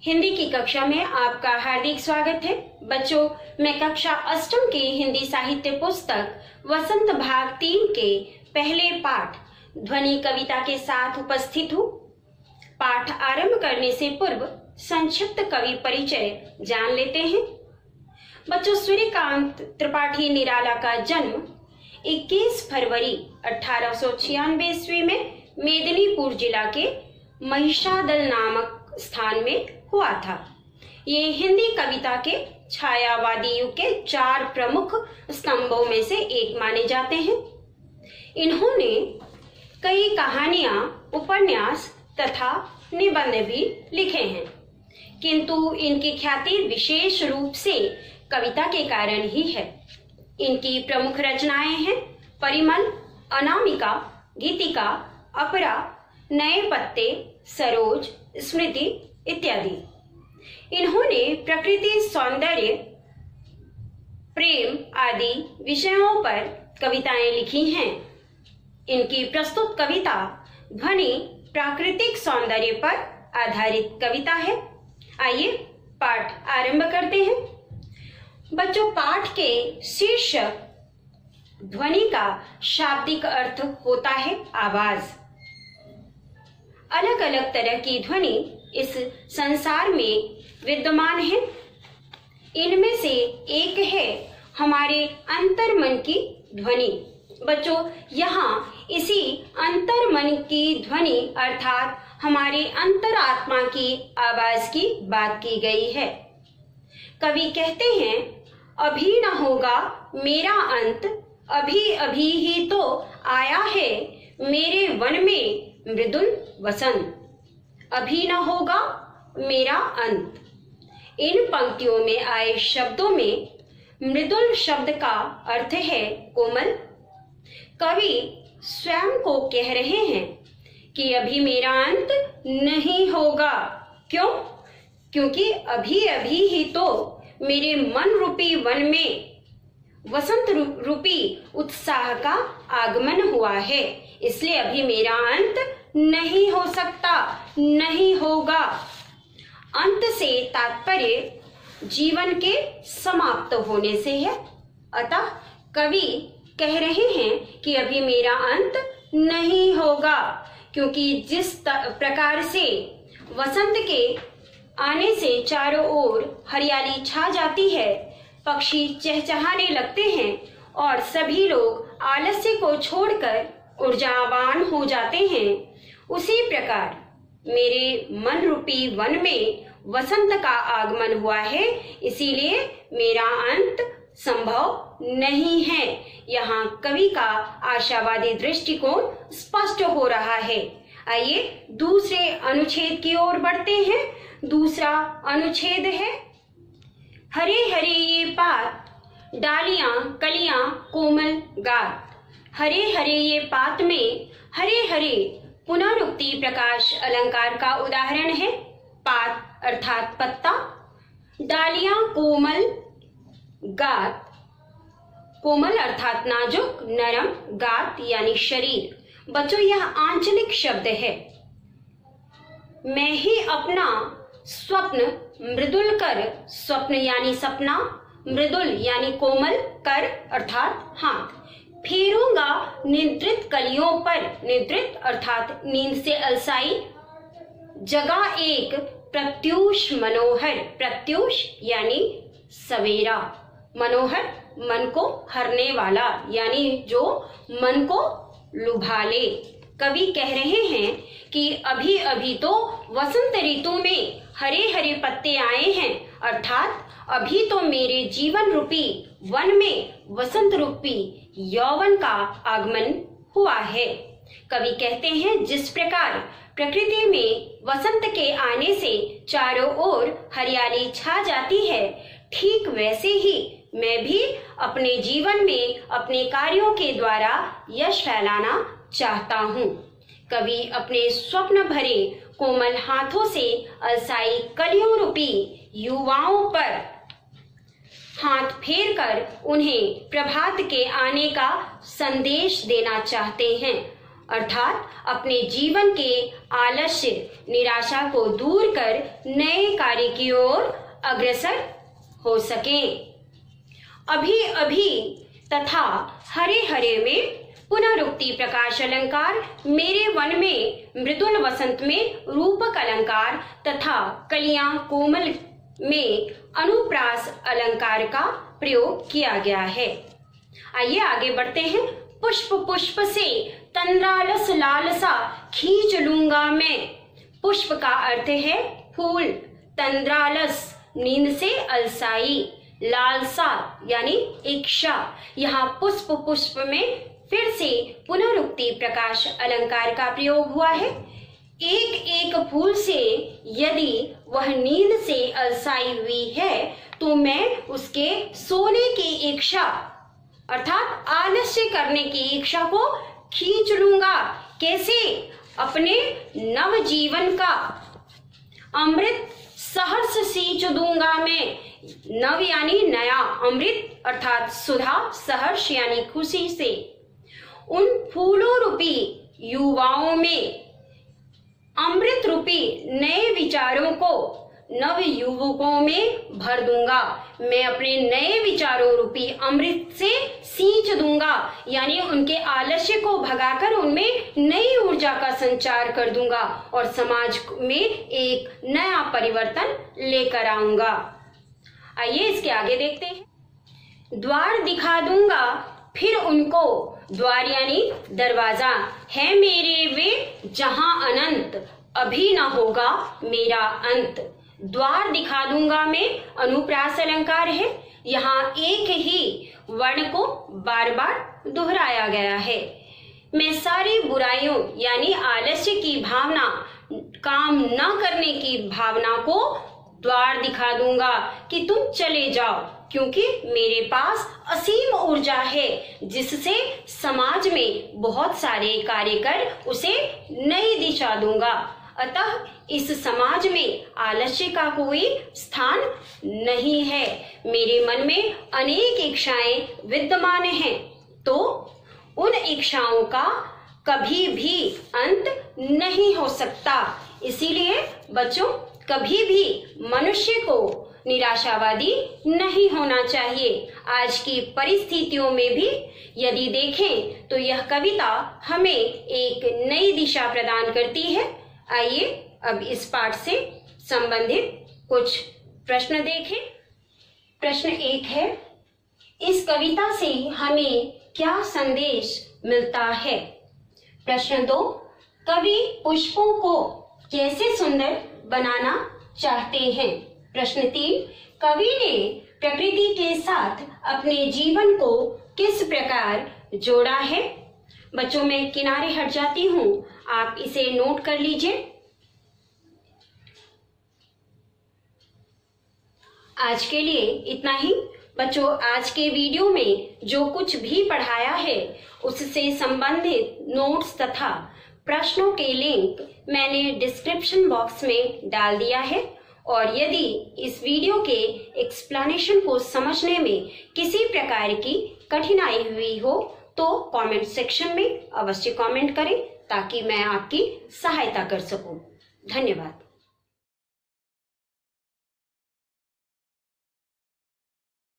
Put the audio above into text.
हिंदी की कक्षा में आपका हार्दिक स्वागत है। बच्चों, मैं कक्षा अष्टम की हिंदी साहित्य पुस्तक वसंत भाग 3 के पहले पाठ ध्वनि कविता के साथ उपस्थित हूँ। पाठ आरंभ करने से पूर्व संक्षिप्त कवि परिचय जान लेते हैं। बच्चों, सूर्यकांत त्रिपाठी निराला का जन्म 21 फरवरी 1896 ईस्वी में मेदिनीपुर जिला के महिषादल नामक स्थान में हुआ था। ये हिंदी कविता के छायावादी युग के 4 प्रमुख स्तंभों में से एक माने जाते हैं। इन्होंने कई कहानियां, उपन्यास तथा निबंध भी लिखे हैं, किंतु इनकी ख्याति विशेष रूप से कविता के कारण ही है। इनकी प्रमुख रचनाएं हैं परिमल, अनामिका, गीतिका, अपरा, नए पत्ते, सरोज, स्मृति इत्यादि। इन्होंने प्रकृति, सौंदर्य, प्रेम आदि विषयों पर कविताएं लिखी हैं। इनकी प्रस्तुत कविता ध्वनि प्राकृतिक सौंदर्य पर आधारित कविता है। आइए पाठ आरंभ करते हैं। बच्चों, पाठ के शीर्षक ध्वनि का शाब्दिक अर्थ होता है आवाज। अलग अलग तरह की ध्वनि इस संसार में विद्यमान है। इनमें से एक है हमारे अंतर्मन की ध्वनि। बच्चों, यहाँ इसी अंतर्मन की ध्वनि अर्थात हमारे अंतरात्मा की आवाज की बात की गई है। कवि कहते हैं, अभी न होगा मेरा अंत, अभी अभी ही तो आया है मेरे वन में मृदुल वसंत। अभी न होगा मेरा अंत। इन पंक्तियों में आए शब्दों में मृदुल शब्द का अर्थ है कोमल। कवि स्वयं को कह रहे हैं कि अभी मेरा अंत नहीं होगा। क्यों? क्योंकि अभी अभी ही तो मेरे मन रूपी वन में वसंत रूपी उत्साह का आगमन हुआ है, इसलिए अभी मेरा अंत नहीं हो सकता, नहीं होगा। अंत से तात्पर्य जीवन के समाप्त होने से है। अतः कवि कह रहे हैं कि अभी मेरा अंत नहीं होगा, क्योंकि जिस प्रकार से वसंत के आने से चारों ओर हरियाली छा जाती है, पक्षी चहचहाने लगते हैं और सभी लोग आलस्य को छोड़कर ऊर्जावान हो जाते हैं, उसी प्रकार मेरे मन रूपी वन में वसंत का आगमन हुआ है, इसीलिए मेरा अंत संभव नहीं है। यहाँ कवि का आशावादी दृष्टिकोण स्पष्ट हो रहा है। आइए दूसरे अनुच्छेद की ओर बढ़ते हैं। दूसरा अनुच्छेद है, हरे हरे ये पात, डालियां कलियां कोमल गात। हरे हरे ये पात में हरे हरे पुनरुक्ति प्रकाश अलंकार का उदाहरण है। पात अर्थात पत्ता, डालियां कोमल, गात कोमल अर्थात नाजुक, नरम, गात यानी शरीर। बच्चों, यह आंचलिक शब्द है। मैं ही अपना स्वप्न मृदुल कर, स्वप्न यानी सपना, मृदुल यानी कोमल, कर अर्थात हाथ, फेरूंगा निद्रित कलियों पर। निद्रित अर्थात नींद से अलसाई। जगा एक प्रत्यूष मनोहर, प्रत्यूष यानी सवेरा, मनोहर मन को हरने वाला यानी जो मन को लुभा ले। कवि कह रहे हैं कि अभी अभी तो वसंत ऋतु में हरे हरे पत्ते आए हैं, अर्थात अभी तो मेरे जीवन रूपी वन में वसंत रूपी यौवन का आगमन हुआ है। कवि कहते हैं, जिस प्रकार प्रकृति में वसंत के आने से चारों ओर हरियाली छा जाती है, ठीक वैसे ही मैं भी अपने जीवन में अपने कार्यों के द्वारा यश फैलाना चाहता हूँ। कवि अपने स्वप्न भरे कोमल हाथों से अलसाई कलियों रूपी युवाओं पर हाथ फेरकर उन्हें प्रभात के आने का संदेश देना चाहते हैं अर्थात अपने जीवन के आलस्य निराशा को दूर कर नए कार्य की ओर अग्रसर हो सकें। अभी अभी तथा हरे हरे में पुनरुक्ति प्रकाश अलंकार, मेरे वन में मृदुल वसंत में रूपक अलंकार तथा कलियां कोमल में अनुप्रास अलंकार का प्रयोग किया गया है। आइए आगे बढ़ते हैं। पुष्प पुष्प से तंद्रालस लालसा खींच लूंगा मैं। पुष्प का अर्थ है फूल, तंद्रालस नींद से अलसाई, लालसा यानी इच्छा। यहाँ पुष्प पुष्प में फिर से पुनरुक्ति प्रकाश अलंकार का प्रयोग हुआ है। एक एक फूल से यदि वह नींद से अलसाई हुई है तो मैं उसके सोने की इच्छा अर्थात आलस्य करने की इच्छा को खींच लूंगा। कैसे? अपने नव जीवन का अमृत सहर्ष सींच दूंगा मैं। नव यानी नया, अमृत अर्थात सुधा, सहर्ष यानी खुशी से उन फूलों रूपी युवाओं में अमृत रूपी नए विचारों को नव युवकों में भर दूंगा। मैं अपने नए विचारों रूपी अमृत से सींच दूंगा, यानी उनके आलस्य को भगाकर उनमें नई ऊर्जा का संचार कर दूंगा और समाज में एक नया परिवर्तन लेकर आऊंगा। आइए इसके आगे देखते हैं। द्वार दिखा दूंगा फिर उनको, द्वार यानी दरवाजा है मेरे वे जहां अनंत, अभी न होगा मेरा अंत। द्वार दिखा दूंगा में अनुप्रास अलंकार है। यहाँ एक ही वर्ण को बार बार दोहराया गया है। मैं सारी बुराइयों यानी आलस्य की भावना, काम न करने की भावना को द्वार दिखा दूंगा कि तुम चले जाओ, क्योंकि मेरे पास असीम ऊर्जा है जिससे समाज में बहुत सारे कार्य कर उसे नई दिशा दूंगा। अतः इस समाज में आलस्य का कोई स्थान नहीं है। मेरे मन में अनेक इच्छाएं विद्यमान हैं, तो उन इच्छाओं का कभी भी अंत नहीं हो सकता। इसीलिए बच्चों, कभी भी मनुष्य को निराशावादी नहीं होना चाहिए। आज की परिस्थितियों में भी यदि देखें तो यह कविता हमें एक नई दिशा प्रदान करती है। आइए अब इस पाठ से संबंधित कुछ प्रश्न देखें। प्रश्न 1 है, इस कविता से हमें क्या संदेश मिलता है? प्रश्न 2, कवि पुष्पों को कैसे सुंदर बनाना चाहते हैं? प्रश्न 3, कवि ने प्रकृति के साथ अपने जीवन को किस प्रकार जोड़ा है? बच्चों, मैं किनारे हट जाती हूँ, आप इसे नोट कर लीजिए। आज के लिए इतना ही। बच्चों, आज के वीडियो में जो कुछ भी पढ़ाया है उससे संबंधित नोट्स तथा प्रश्नों के लिंक मैंने डिस्क्रिप्शन बॉक्स में डाल दिया है। और यदि इस वीडियो के एक्सप्लेनेशन को समझने में किसी प्रकार की कठिनाई हुई हो तो कमेंट सेक्शन में अवश्य कमेंट करें ताकि मैं आपकी सहायता कर सकूं। धन्यवाद।